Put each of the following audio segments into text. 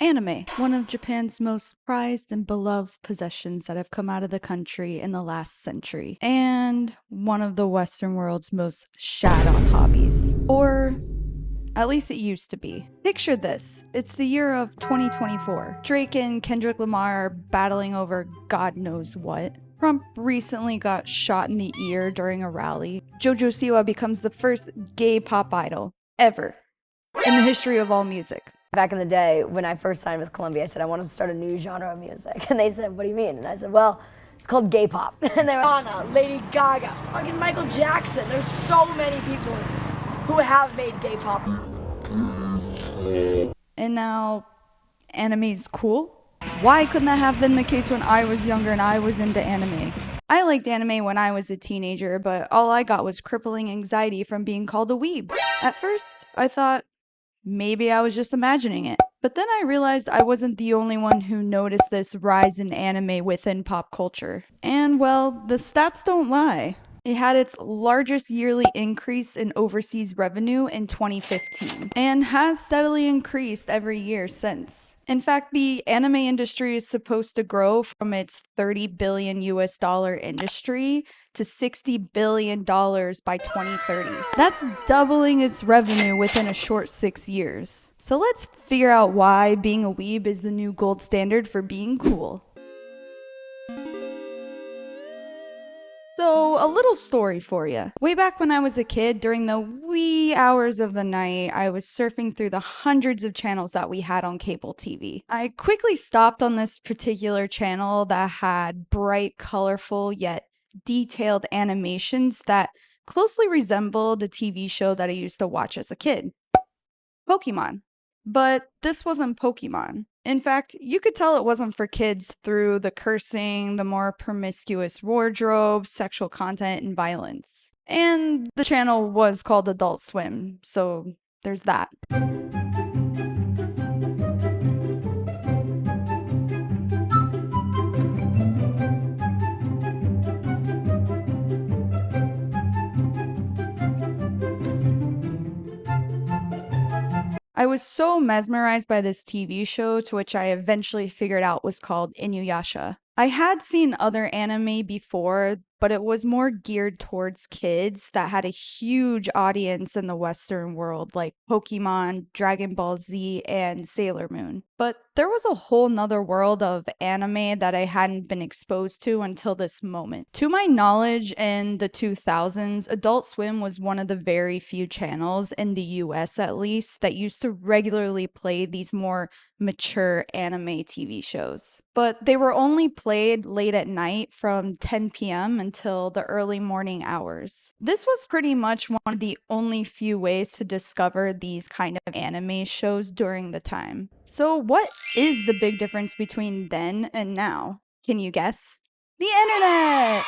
Anime, one of Japan's most prized and beloved possessions that have come out of the country in the last century, and one of the Western world's most shat on hobbies. Or at least it used to be. Picture this. It's the year of 2024. Drake and Kendrick Lamar are battling over God knows what. Trump recently got shot in the ear during a rally. JoJo Siwa becomes the first gay pop idol ever in the history of all music. Back in the day, when I first signed with Columbia, I said I wanted to start a new genre of music. And they said, what do you mean? And I said, well, it's called gay pop. And they were, Anna, Lady Gaga, fucking Michael Jackson. There's so many people who have made gay pop. And now, anime's cool? Why couldn't that have been the case when I was younger and I was into anime? I liked anime when I was a teenager, but all I got was crippling anxiety from being called a weeb. At first, I thought maybe I was just imagining it. But then I realized I wasn't the only one who noticed this rise in anime within pop culture. And well, the stats don't lie. It had its largest yearly increase in overseas revenue in 2015 and has steadily increased every year since. In fact, the anime industry is supposed to grow from its $30 billion industry to $60 billion by 2030. That's doubling its revenue within a short 6 years. So let's figure out why being a weeb is the new gold standard for being cool. So, a little story for you. Way back when I was a kid, during the wee hours of the night, I was surfing through the hundreds of channels that we had on cable TV. I quickly stopped on this particular channel that had bright, colorful, yet detailed animations that closely resembled a TV show that I used to watch as a kid. Pokemon. But this wasn't Pokemon. In fact, you could tell it wasn't for kids through the cursing, the more promiscuous wardrobe, sexual content, and violence. And the channel was called Adult Swim, so there's that. I was so mesmerized by this TV show, to which I eventually figured out was called Inuyasha. I had seen other anime before, but it was more geared towards kids that had a huge audience in the Western world, like Pokemon, Dragon Ball Z, and Sailor Moon. But there was a whole nother world of anime that I hadn't been exposed to until this moment. To my knowledge, in the 2000s, Adult Swim was one of the very few channels, in the US at least, that used to regularly play these more mature anime TV shows. But they were only played late at night from 10 p.m. until the early morning hours. This was pretty much one of the only few ways to discover these kind of anime shows during the time. So what is the big difference between then and now? Can you guess? The internet!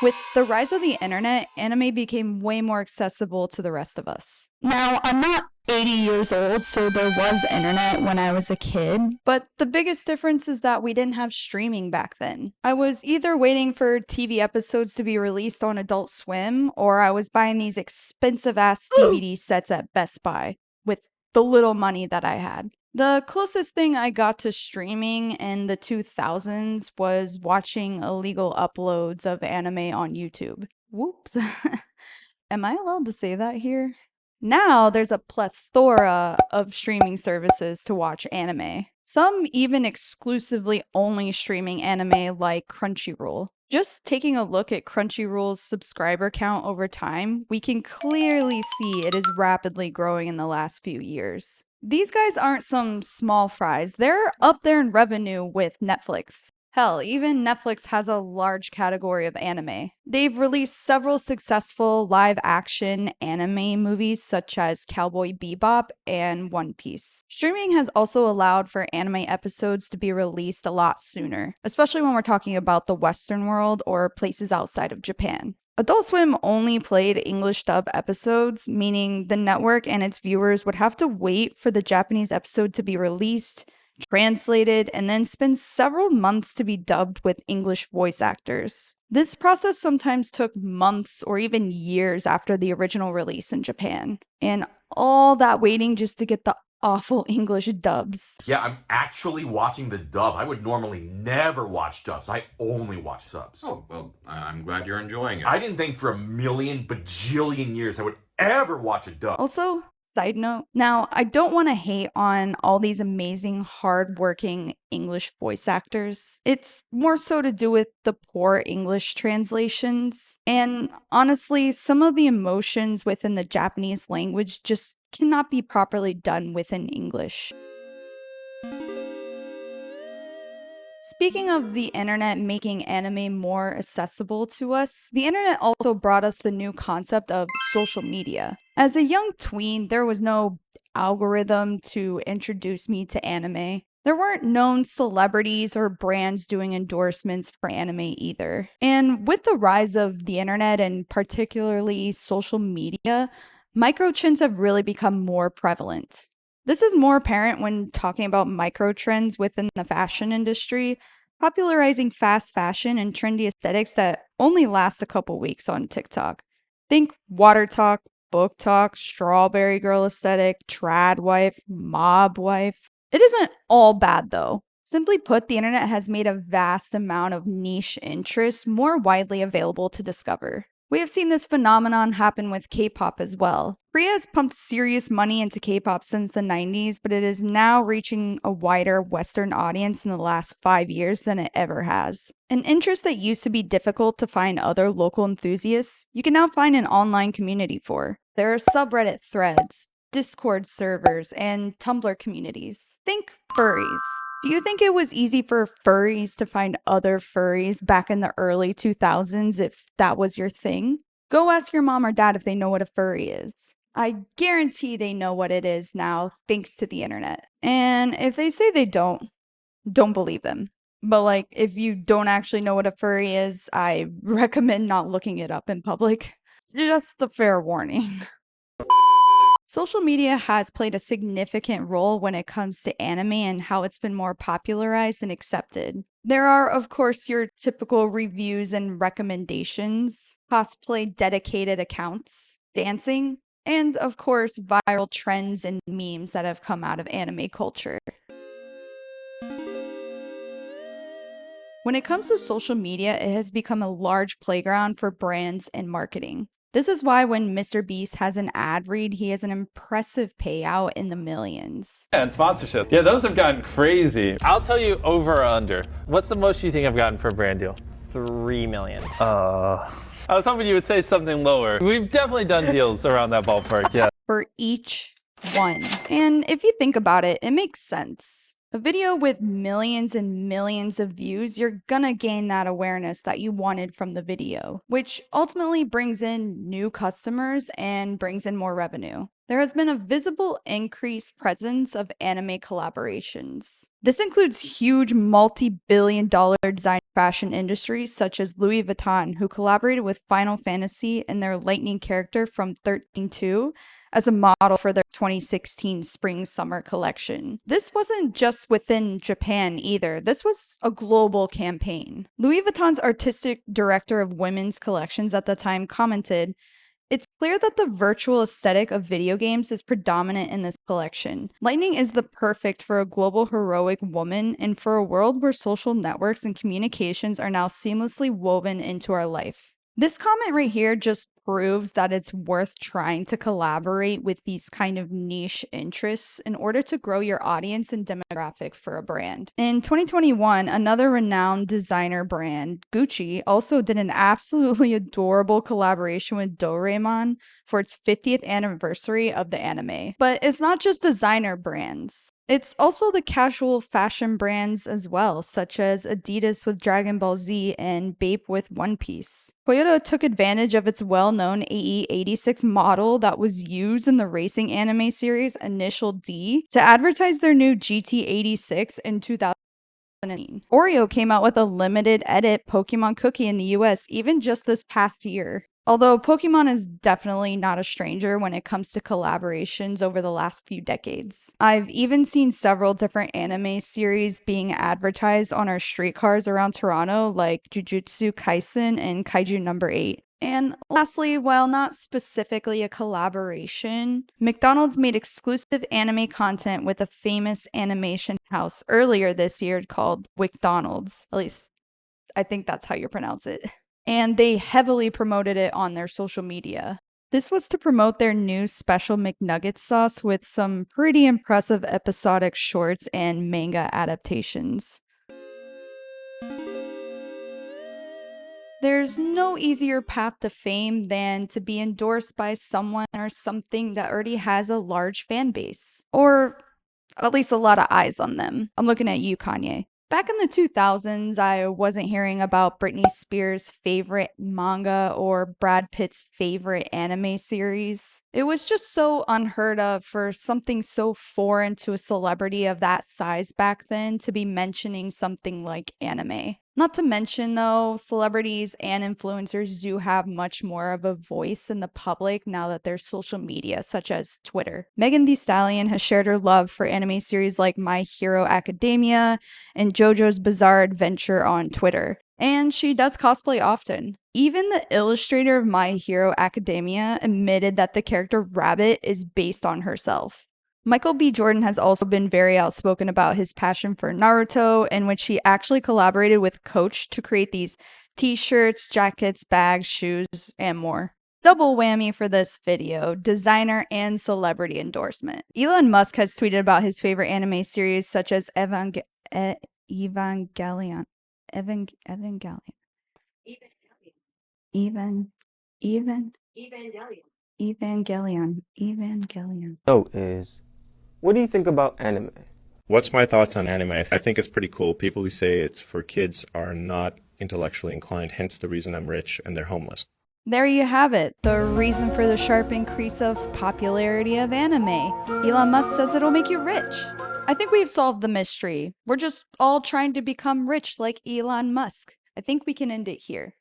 With the rise of the internet, anime became way more accessible to the rest of us. Now, I'm not 80 years old, so there was internet when I was a kid, but the biggest difference is that we didn't have streaming back then. I was either waiting for TV episodes to be released on Adult Swim, or I was buying these expensive-ass DVD sets at Best Buy with the little money that I had. The closest thing I got to streaming in the 2000s was watching illegal uploads of anime on YouTube. Whoops. Am I allowed to say that here? Now there's a plethora of streaming services to watch anime. Some even exclusively only streaming anime like Crunchyroll. Just taking a look at Crunchyroll's subscriber count over time, we can clearly see it is rapidly growing in the last few years. These guys aren't some small fries. They're up there in revenue with Netflix. Hell, even Netflix has a large category of anime. They've released several successful live-action anime movies such as Cowboy Bebop and One Piece. Streaming has also allowed for anime episodes to be released a lot sooner, especially when we're talking about the Western world or places outside of Japan. Adult Swim only played English dub episodes, meaning the network and its viewers would have to wait for the Japanese episode to be released, translated, and then spend several months to be dubbed with English voice actors. This process sometimes took months or even years after the original release in Japan. And all that waiting just to get the awful English dubs. Yeah, I'm actually watching the dub. I would normally never watch dubs. I only watch subs. Oh, well, I'm glad you're enjoying it. I didn't think for a million bajillion years I would ever watch a dub. Also, side note, now I don't want to hate on all these amazing, hardworking English voice actors. It's more so to do with the poor English translations. And honestly, some of the emotions within the Japanese language just cannot be properly done within English. Speaking of the internet making anime more accessible to us, the internet also brought us the new concept of social media. As a young tween, there was no algorithm to introduce me to anime. There weren't known celebrities or brands doing endorsements for anime either. And with the rise of the internet and particularly social media, microtrends have really become more prevalent. This is more apparent when talking about microtrends within the fashion industry, popularizing fast fashion and trendy aesthetics that only last a couple weeks on TikTok. Think water talk, book talk, strawberry girl aesthetic, trad wife, mob wife. It isn't all bad though. Simply put, the internet has made a vast amount of niche interests more widely available to discover. We have seen this phenomenon happen with K-pop as well. Korea has pumped serious money into K-pop since the 90s, but it is now reaching a wider Western audience in the last 5 years than it ever has. An interest that used to be difficult to find other local enthusiasts, you can now find an online community for. There are subreddit threads, Discord servers, and Tumblr communities. Think furries. Do you think it was easy for furries to find other furries back in the early 2000s if that was your thing? Go ask your mom or dad if they know what a furry is. I guarantee they know what it is now thanks to the internet. And if they say they don't believe them. But like, if you don't actually know what a furry is, I recommend not looking it up in public. Just a fair warning. Social media has played a significant role when it comes to anime and how it's been more popularized and accepted. There are, of course, your typical reviews and recommendations, cosplay dedicated accounts, dancing, and of course, viral trends and memes that have come out of anime culture. When it comes to social media, it has become a large playground for brands and marketing. This is why when Mr. Beast has an ad read, he has an impressive payout in the millions. Yeah, and sponsorship. Yeah, those have gotten crazy. I'll tell you over or under. What's the most you think I've gotten for a brand deal? 3 million. I was hoping you would say something lower. We've definitely done deals around that ballpark, yeah. For each one. And if you think about it, it makes sense. A video with millions and millions of views, you're gonna gain that awareness that you wanted from the video, which ultimately brings in new customers and brings in more revenue. There has been a visible increased presence of anime collaborations. This includes huge multi-billion-dollar design fashion industries such as Louis Vuitton, who collaborated with Final Fantasy and their lightning character from 13.2 as a model for their 2016 spring-summer collection. This wasn't just within Japan either. This was a global campaign. Louis Vuitton's artistic director of women's collections at the time commented, "It's clear that the virtual aesthetic of video games is predominant in this collection. Lightning is the perfect for a global heroic woman and for a world where social networks and communications are now seamlessly woven into our life." This comment right here just proves that it's worth trying to collaborate with these kind of niche interests in order to grow your audience and demographic for a brand. In 2021, another renowned designer brand, Gucci, also did an absolutely adorable collaboration with Doraemon for its 50th anniversary of the anime. But it's not just designer brands. It's also the casual fashion brands as well, such as Adidas with Dragon Ball Z and Bape with One Piece. Toyota took advantage of its well-known AE86 model that was used in the racing anime series Initial D to advertise their new GT86 in 2018. Oreo came out with a limited edit Pokemon cookie in the US even just this past year. Although Pokemon is definitely not a stranger when it comes to collaborations over the last few decades. I've even seen several different anime series being advertised on our streetcars around Toronto, like Jujutsu Kaisen and Kaiju Number 8. And lastly, while not specifically a collaboration, McDonald's made exclusive anime content with a famous animation house earlier this year called WcDonald's. At least I think that's how you pronounce it. And they heavily promoted it on their social media. This was to promote their new special McNugget sauce with some pretty impressive episodic shorts and manga adaptations. There's no easier path to fame than to be endorsed by someone or something that already has a large fan base, or at least a lot of eyes on them. I'm looking at you, Kanye. Back in the 2000s, I wasn't hearing about Britney Spears' favorite manga or Brad Pitt's favorite anime series. It was just so unheard of for something so foreign to a celebrity of that size back then to be mentioning something like anime. Not to mention, though, celebrities and influencers do have much more of a voice in the public now that there's social media, such as Twitter. Megan Thee Stallion has shared her love for anime series like My Hero Academia and JoJo's Bizarre Adventure on Twitter. And she does cosplay often. Even the illustrator of My Hero Academia admitted that the character Rabbit is based on herself. Michael B. Jordan has also been very outspoken about his passion for Naruto, in which he actually collaborated with Coach to create these t-shirts, jackets, bags, shoes, and more. Double whammy for this video, designer and celebrity endorsement. Elon Musk has tweeted about his favorite anime series such as Evangelion. Evangelion. Evangelion. Is what do you think about anime? What's my thoughts on anime? I think it's pretty cool. People who say it's for kids are not intellectually inclined, hence the reason I'm rich and they're homeless. There you have it, the reason for the sharp increase of popularity of anime. Elon Musk says it'll make you rich. I think we've solved the mystery. We're just all trying to become rich like Elon Musk. I think we can end it here.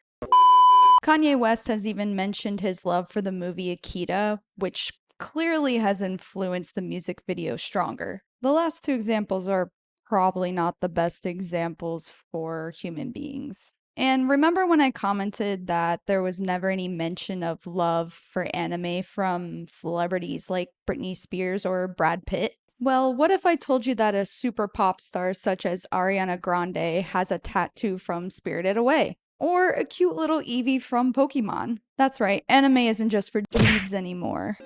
Kanye West has even mentioned his love for the movie Akira, which clearly has influenced the music video stronger. The last two examples are probably not the best examples for human beings. And remember when I commented that there was never any mention of love for anime from celebrities like Britney Spears or Brad Pitt? Well, what if I told you that a super pop star such as Ariana Grande has a tattoo from Spirited Away? Or a cute little Eevee from Pokemon? That's right, anime isn't just for dweebs anymore.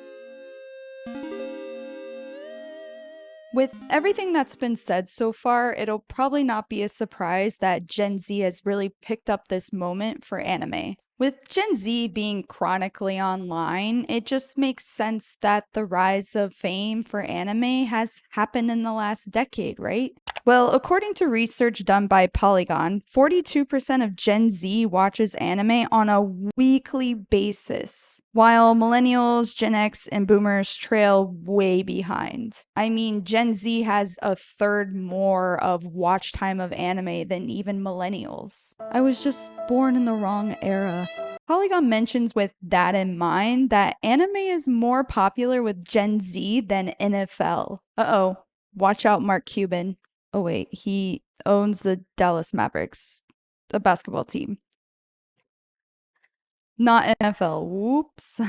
With everything that's been said so far, it'll probably not be a surprise that Gen Z has really picked up this moment for anime. With Gen Z being chronically online, it just makes sense that the rise of fame for anime has happened in the last decade, right? Well, according to research done by Polygon, 42% of Gen Z watches anime on a weekly basis, while millennials, Gen X, and boomers trail way behind. I mean, Gen Z has a third more of watch time of anime than even millennials. I was just born in the wrong era. Polygon mentions with that in mind that anime is more popular with Gen Z than NFL. Uh-oh, watch out, Mark Cuban. Oh wait, he owns the Dallas Mavericks, the basketball team. Not NFL, whoops.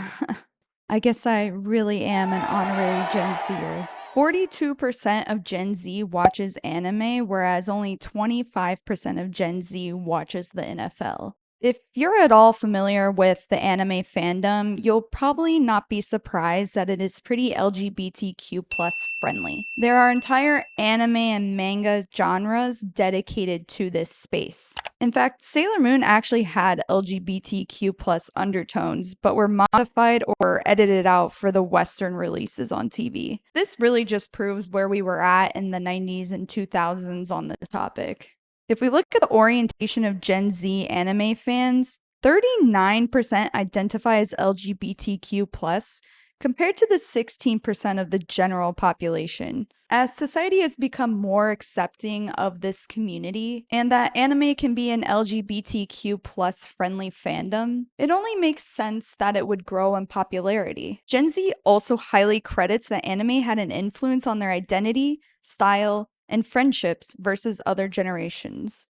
I guess I really am an honorary Gen Zer. 42% of Gen Z watches anime, whereas only 25% of Gen Z watches the NFL. If you're at all familiar with the anime fandom, you'll probably not be surprised that it is pretty LGBTQ+ friendly. There are entire anime and manga genres dedicated to this space. In fact, Sailor Moon actually had LGBTQ+ undertones, but were modified or edited out for the Western releases on TV. This really just proves where we were at in the 90s and 2000s on this topic. If we look at the orientation of Gen Z anime fans, 39% identify as LGBTQ+, compared to the 16% of the general population. As society has become more accepting of this community and that anime can be an LGBTQ plus friendly fandom, it only makes sense that it would grow in popularity. Gen Z also highly credits that anime had an influence on their identity, style, and friendships versus other generations.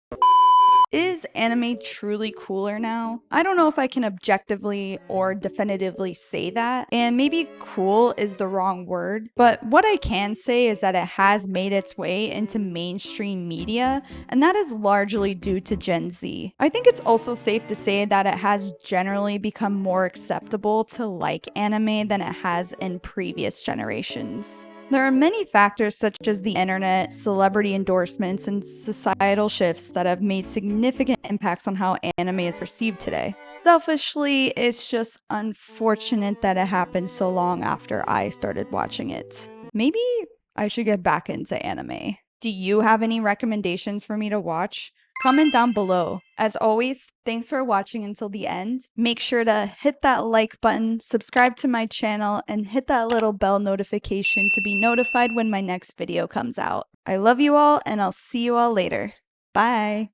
Is anime truly cooler now? I don't know if I can objectively or definitively say that, and maybe cool is the wrong word, but what I can say is that it has made its way into mainstream media, and that is largely due to Gen Z. I think it's also safe to say that it has generally become more acceptable to like anime than it has in previous generations. There are many factors such as the internet, celebrity endorsements, and societal shifts that have made significant impacts on how anime is perceived today. Selfishly, it's just unfortunate that it happened so long after I started watching it. Maybe I should get back into anime. Do you have any recommendations for me to watch? Comment down below. As always, thanks for watching until the end. Make sure to hit that like button, subscribe to my channel, and hit that little bell notification to be notified when my next video comes out. I love you all, and I'll see you all later. Bye!